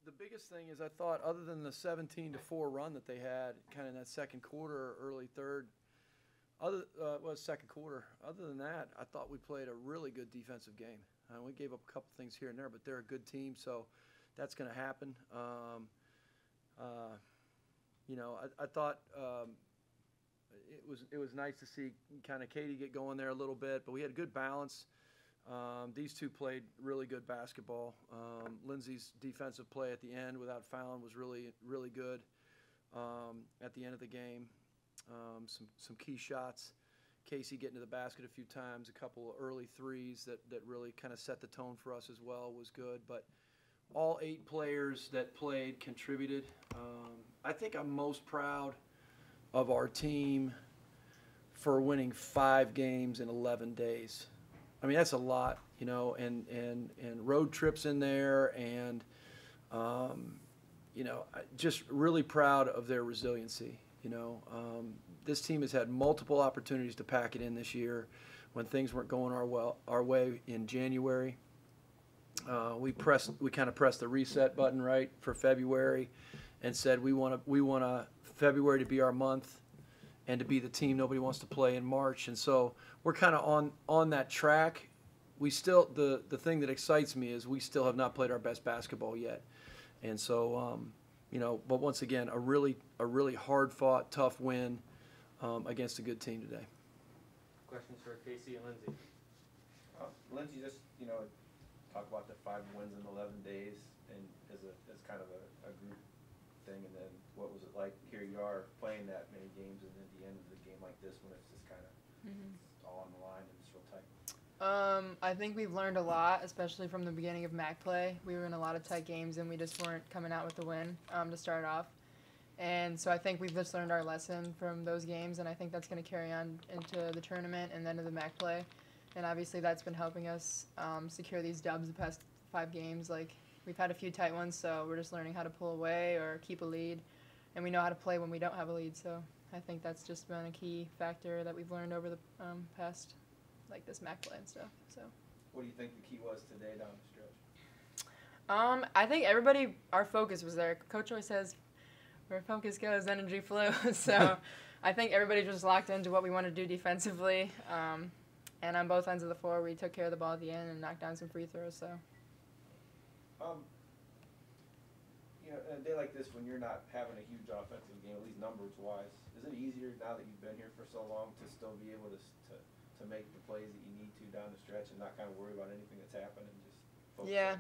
the biggest thing is I thought other than the 17-4 run that they had kind of in that second quarter or early third, second quarter. Other than that, I thought we played a really good defensive game. We gave up a couple things here and there, but they're a good team, so that's going to happen. I thought it was nice to see kind of Katie get going there a little bit, but we had good balance. These two played really good basketball. Lindsay's defensive play at the end without fouling was really, really good at the end of the game. Some key shots. Casey getting to the basket a few times, a couple of early threes that really kind of set the tone for us as well was good. But all 8 players that played contributed. I think I'm most proud of our team for winning 5 games in 11 days. I mean, that's a lot, and road trips in there, and, just really proud of their resiliency. This team has had multiple opportunities to pack it in this year when things weren't going our way in January. We kind of pressed the reset button right for February and said we want February to be our month and to be the team nobody wants to play in March. And so we're kind of on that track. We still, the thing that excites me is we still have not played our best basketball yet. And so, but once again, a really hard-fought, tough win against a good team today. Questions for Casey and Lindsay? Lindsay, just, talk about the 5 wins in 11 days and as kind of a group thing, and then what was it like? Here you are playing that many games, and at the end of the game like this when it's just kind of all on the line and it's real tight. I think we've learned a lot, especially from the beginning of MAC play. We were in a lot of tight games, and we just weren't coming out with the win to start off. And so I think we've just learned our lesson from those games, and I think that's going to carry on into the tournament and then to the MAC play. And obviously that's been helping us secure these dubs the past 5 games. Like, we've had a few tight ones, so we're just learning how to pull away or keep a lead. And we know how to play when we don't have a lead, so I think that's just been a key factor that we've learned over the past, like this MAC play and stuff. So. What do you think the key was today down the stretch? I think everybody, our focus was there. Coach always says, where focus goes, energy flows. So I think everybody just locked into what we want to do defensively. And on both ends of the floor, we took care of the ball at the end and knocked down some free throws. So. In a day like this when you're not having a huge offensive game, at least numbers-wise, is it easier now that you've been here for so long to still be able to make the plays that you need to down the stretch and not kind of worry about anything that's happened and just focus? Yeah.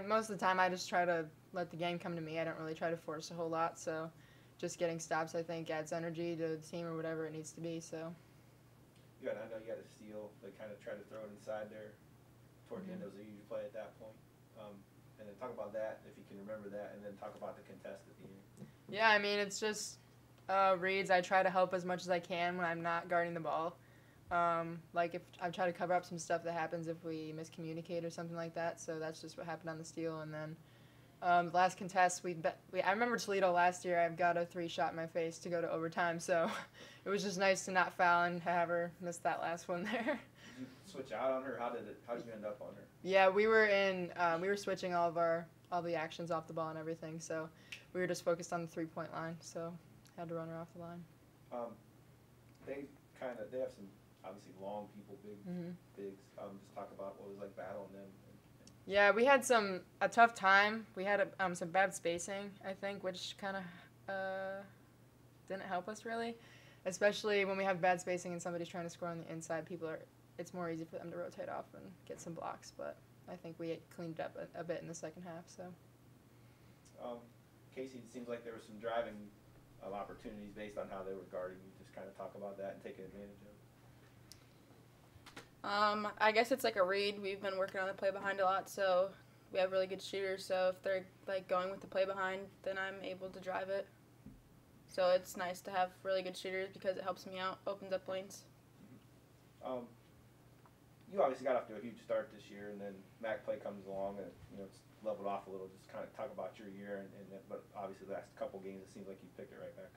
Most of the time I just try to let the game come to me. I don't really try to force a whole lot. So just getting stops, I think, adds energy to the team or whatever it needs to be. So. I know you had a steal. They kind of tried to throw it inside there toward the end. It was a huge play at that point. And then talk about that, if you can remember that, and then talk about the contest at the end. Yeah, I mean, it's just reads. I try to help as much as I can when I'm not guarding the ball. Like if I try to cover up some stuff that happens if we miscommunicate or something like that. So that's just what happened on the steal. And then the last contest, I remember Toledo last year. I've got a 3-shot in my face to go to overtime. So it was just nice to not foul and have her miss that last one there. Did you switch out on her? How did you end up on her? Yeah, we were switching all the actions off the ball and everything. So we were just focused on the 3-point line. So had to run her off the line. They have some obviously long people, bigs. Just talk about what it was like battling them. Yeah, we had a tough time. We had some bad spacing, I think, which kind of didn't help us really, especially when we have bad spacing and somebody's trying to score on the inside. It's more easy for them to rotate off and get some blocks, but I think we cleaned it up a bit in the second half. So. Casey, it seems like there was some driving opportunities based on how they were guarding you. Just kind of talk about that and taking advantage of it. I guess it's like a read. We've been working on the play behind a lot, so we have really good shooters. So if they're like going with the play behind, then I'm able to drive it. So it's nice to have really good shooters because it helps me out, opens up lanes. You obviously got off to a huge start this year, and then MAC play comes along, and it's leveled off a little. Just kind of talk about your year, but obviously the last couple games, it seems like you picked it right back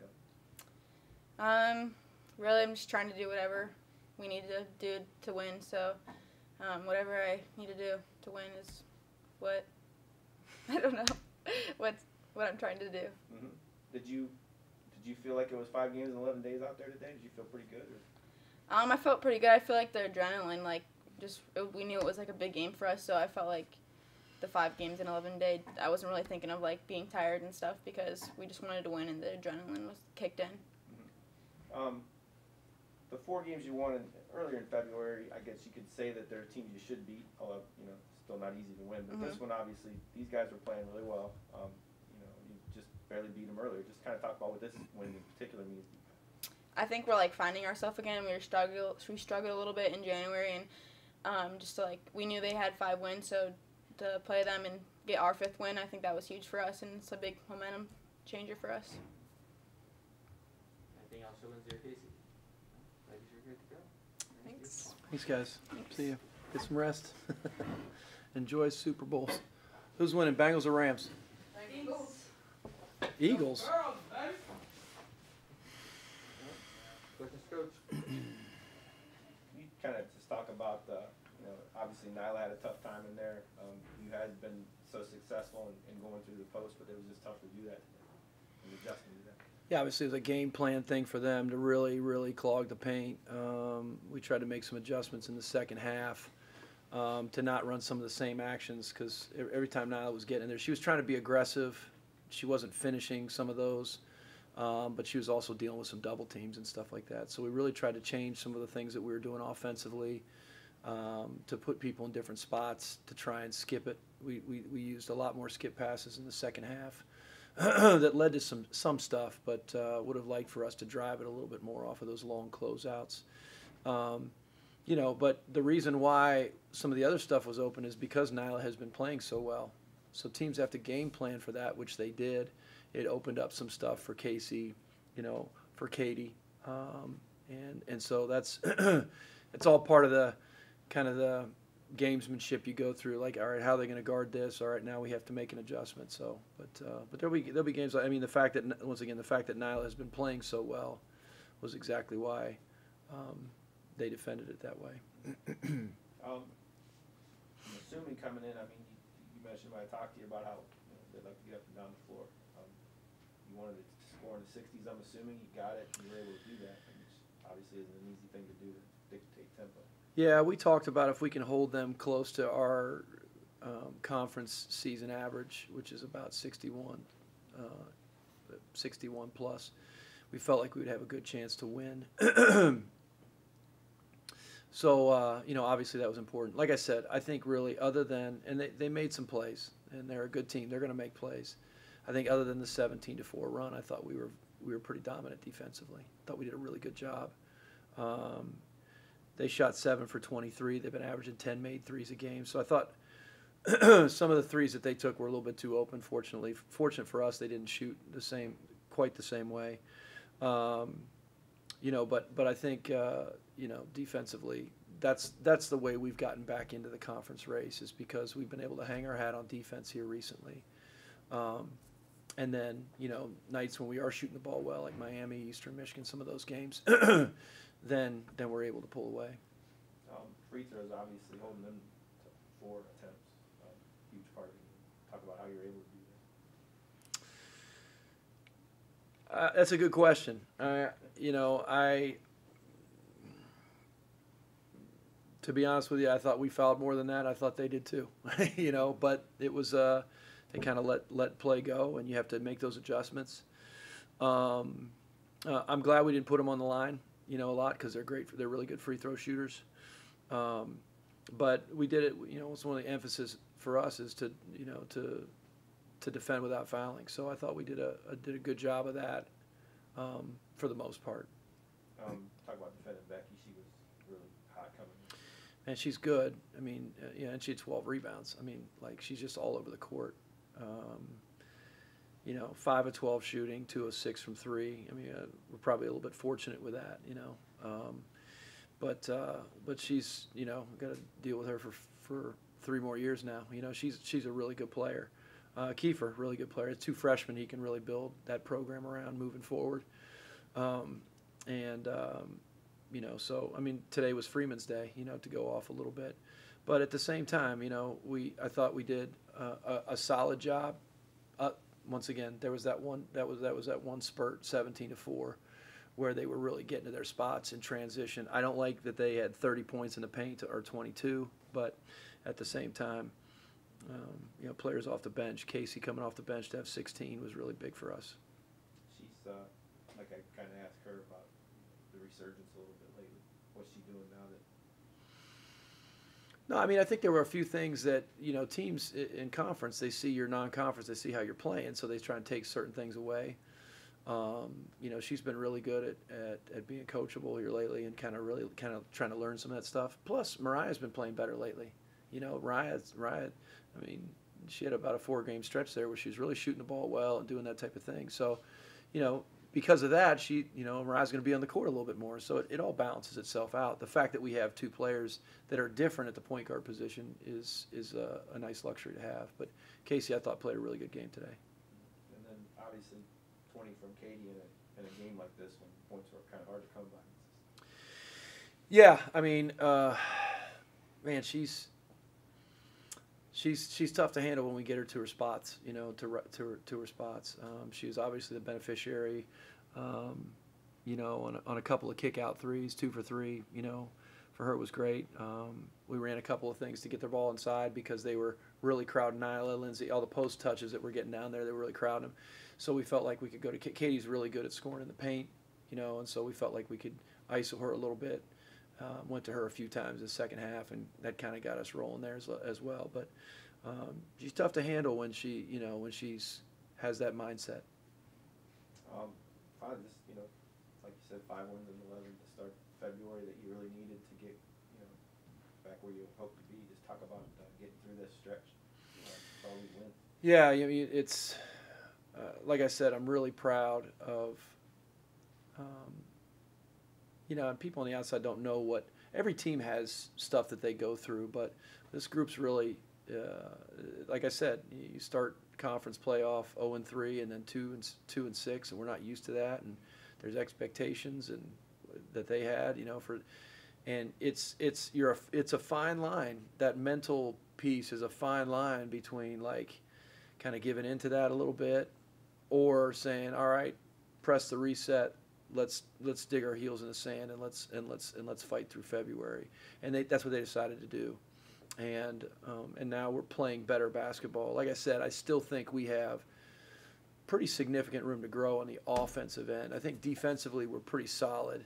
up. Really, I'm just trying to do whatever we need to do to win. So whatever I need to do to win is what I don't know. what I'm trying to do. Mm-hmm. Did you feel like it was 5 games in 11 days out there today? Did you feel pretty good? Or? I felt pretty good. I feel like the adrenaline, like, we knew it was like a big game for us, so I felt like the 5 games in 11 days, I wasn't really thinking of like being tired and stuff because we just wanted to win and the adrenaline was kicked in. Mm-hmm. The 4 games you won earlier in February, I guess you could say that they're teams you should beat, although, still not easy to win. But this one, obviously, these guys were playing really well. You just barely beat them earlier. Just kind of talk about what this win in particular means. I think we're like finding ourselves again. We struggled a little bit in January, and we knew they had 5 wins, so to play them and get our 5th win, I think that was huge for us, and it's a big momentum changer for us. Anything else for Lindsay or Casey? Ladies, you're good to go. Thanks. Thanks, guys. See you. Get some rest. Enjoy Super Bowls. Who's winning, Bengals or Rams? Eagles? Questions, Coach? You kind of just talk about, obviously Nyla had a tough time in there. You had been so successful in going through the post, but it was just tough to do that and adjusting to that. Yeah, obviously it was a game plan thing for them to really, really clog the paint. We tried to make some adjustments in the second half to not run some of the same actions because every time Nyla was getting in there, she was trying to be aggressive. She wasn't finishing some of those, but she was also dealing with some double teams and stuff like that. So we really tried to change some of the things that we were doing offensively to put people in different spots to try and skip it. We used a lot more skip passes in the second half. That led to some stuff, but would have liked for us to drive it a little bit more off of those long closeouts. But the reason why some of the other stuff was open is because Nyla has been playing so well. So teams have to game plan for that, which they did. It opened up some stuff for Casey, for Katie, and so that's it's all part of the kind of the gamesmanship you go through. Like, all right, how are they going to guard this? All right, now we have to make an adjustment. So, but there'll be games. I mean, the fact that Nyla has been playing so well was exactly why they defended it that way. I'm assuming coming in, I mean, you mentioned when I talked to you about how they'd like to get up and down the floor. You wanted to score in the 60s. I'm assuming you got it and you were able to do that, which obviously isn't an easy thing to do to dictate tempo. Yeah, we talked about if we can hold them close to our conference season average, which is about 61 plus. We felt like we would have a good chance to win. So, obviously that was important. Like I said, I think really other than, and they made some plays, and they're a good team. They're going to make plays. I think other than the 17-4 run, I thought we were pretty dominant defensively. Thought we did a really good job. They shot 7 for 23. They've been averaging 10 made threes a game. So I thought some of the threes that they took were a little bit too open. Fortunate for us, they didn't shoot quite the same way. But I think defensively, that's the way we've gotten back into the conference race, is because we've been able to hang our hat on defense here recently. And then nights when we are shooting the ball well, like Miami, Eastern Michigan, some of those games. Then we're able to pull away. Free throws, obviously, holding them to 4 attempts, huge part of it. Talk about how you're able to do that. That's a good question. To be honest with you, I thought we fouled more than that. I thought they did too. But it was they kind of let play go, and you have to make those adjustments. I'm glad we didn't put them on the line. A lot, because they're great. They're really good free throw shooters. But we did it. It's one of the emphasis for us is to defend without fouling. So I thought we did a good job of that for the most part. Talk about defending Becky. She was really hot coming in. And she's good. I mean, and she had 12 rebounds. I mean, like, she's just all over the court. 5 of 12 shooting, 2 of 6 from 3. I mean, we're probably a little bit fortunate with that, But she's, got to deal with her for 3 more years now. She's a really good player. Kiefer, really good player. 2 freshmen he can really build that program around moving forward. So, I mean, today was Freeman's day, to go off a little bit. But at the same time, I thought we did a solid job once again, there was that one spurt, 17-4, where they were really getting to their spots in transition. I don't like that they had 30 points in the paint or 22, but at the same time, players off the bench, Casey coming off the bench to have 16 was really big for us. She's like I kind of asked her about the resurgence a little bit lately. What's she doing now that? No, I mean, I think there were a few things that, teams in conference, they see your non-conference, they see how you're playing, so they try and take certain things away. She's been really good at being coachable here lately and kind of trying to learn some of that stuff. Plus, Mariah's been playing better lately. Mariah, I mean, she had about a 4-game stretch there where she was really shooting the ball well and doing that type of thing. So, because of that, Mariah's going to be on the court a little bit more. So it all balances itself out. The fact that we have 2 players that are different at the point guard position is a nice luxury to have. But Casey, I thought, played a really good game today. And then obviously 20 from Katie in a game like this when points are kind of hard to come by. Yeah, I mean, man, she's tough to handle when we get her to her spots, to her spots. She was obviously the beneficiary, on a couple of kick-out threes, 2 for 3, for her it was great. We ran a couple of things to get the ball inside because they were really crowding Nyla, Lindsay, all the post touches that were getting down there, they were really crowding them. So we felt like we could go to Katie's really good at scoring in the paint, and so we felt like we could ISO her a little bit. Went to her a few times in the second half, and that kind of got us rolling there as well. But she's tough to handle when she has that mindset. Finally, just like you said, 5 wins in 11 to start February that you really needed to get back where you hope to be. Just talk about getting through this stretch. All these wins. Yeah, I mean, it's like I said, I'm really proud of. And people on the outside don't know what every team has stuff that they go through, but this group's really, like I said, you start conference playoff 0-3 and then 2-6, and we're not used to that, and there's expectations and that they had, and it's a fine line. That mental piece is a fine line between like kind of giving into that a little bit, or saying, all right, press the reset. Let's dig our heels in the sand and let's fight through February, and that's what they decided to do, and now we're playing better basketball. Like I said, I still think we have pretty significant room to grow on the offensive end. I think defensively we're pretty solid,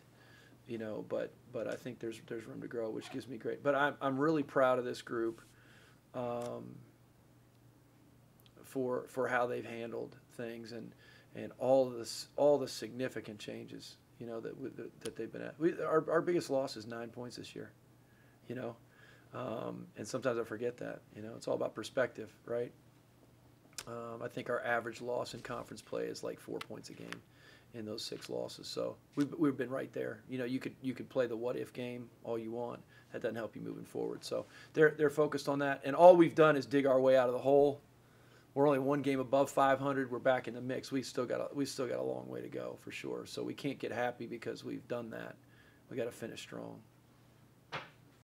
but I think there's room to grow, which gives me great. But I'm really proud of this group, for how they've handled things and all the significant changes, that they've been at. Our biggest loss is 9 points this year, and sometimes I forget that. It's all about perspective, right? I think our average loss in conference play is like 4 points a game in those 6 losses. So we've been right there. You could play the what if game all you want. That doesn't help you moving forward. So they're focused on that, and all we've done is dig our way out of the hole. We're only 1 game above 500. We're back in the mix. We still got a long way to go for sure. So we can't get happy because we've done that. We got to finish strong.